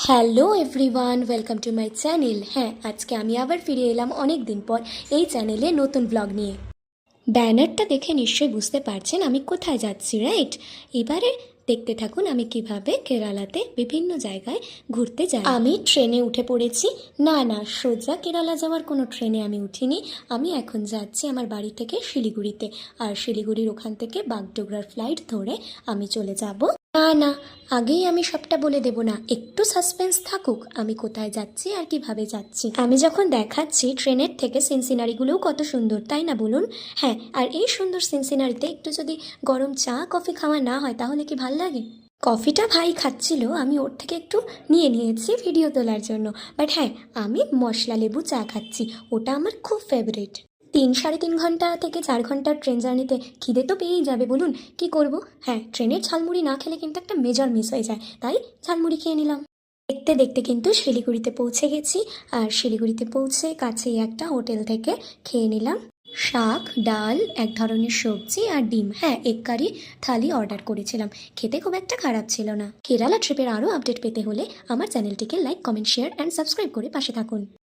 Hello everyone, welcome to my channel. হ্যাঁ, আজকে আমি আবার ফিরে এলাম অনেক দিন পর এই চ্যানেলে নতুন ব্লগ নিয়ে। ব্যানারটা দেখে নিশ্চয়ই বুঝতে পারছেন আমি কোথায় যাচ্ছি, রাইট? এবারে দেখতে থাকুন আমি কিভাবে কেরালাতে বিভিন্ন জায়গায় ঘুরতে যাই। আমি ট্রেনে উঠে পড়েছি। না না, সোজা কেরালা যাওয়ার কোনো ট্রেনে আমি উঠিনি। আমি এখন যাচ্ছি আমার বাড়ি থেকে শিলিগুড়িতে, আর শিলিগুড়ির ওখান থেকে বাগডোগরার ফ্লাইট ধরে আমি চলে যাব। না না, আগেই আমি সবটা বলে দেব না, একটু সাসপেন্স থাকুক আমি কোথায় যাচ্ছি আর কিভাবে যাচ্ছি। আমি যখন দেখাচ্ছি ট্রেনের থেকে সিনসিনারিগুলোও কত সুন্দর, তাই না বলুন? হ্যাঁ, আর এই সুন্দর সিনসিনারিতে একটু যদি গরম চা কফি খাওয়া না হয় তাহলে কি ভাল লাগে? কফিটা ভাই খাচ্ছিল, আমি ওর থেকে একটু নিয়ে নিয়েছি ভিডিও তোলার জন্য। বাট হ্যাঁ, আমি মশলা লেবু চা খাচ্ছি, ওটা আমার খুব ফেভারিট। 3-3.5 ঘন্টা থেকে 4 ঘন্টার ট্রেন জার্নিতে খিদে তো পেয়েই যাবে, বলুন কি করব? হ্যাঁ, ট্রেনের ঝালমুড়ি না খেলে কিন্তু একটা মেজর মিস হয়ে যায়, তাই ঝালমুড়ি খেয়ে নিলাম। দেখতে দেখতে কিন্তু শিলিগুড়িতে পৌঁছে গেছি, আর শিলিগুড়িতে পৌঁছে কাছেই একটা হোটেল থেকে খেয়ে নিলাম শাক, ডাল, এক ধরনের সবজি আর ডিম। হ্যাঁ, এগ কারি থালি অর্ডার করেছিলাম, খেতে খুব একটা খারাপ ছিল না। কেরালা ট্রিপের আরও আপডেট পেতে হলে আমার চ্যানেলটিকে like, comment, share and subscribe করে পাশে থাকুন।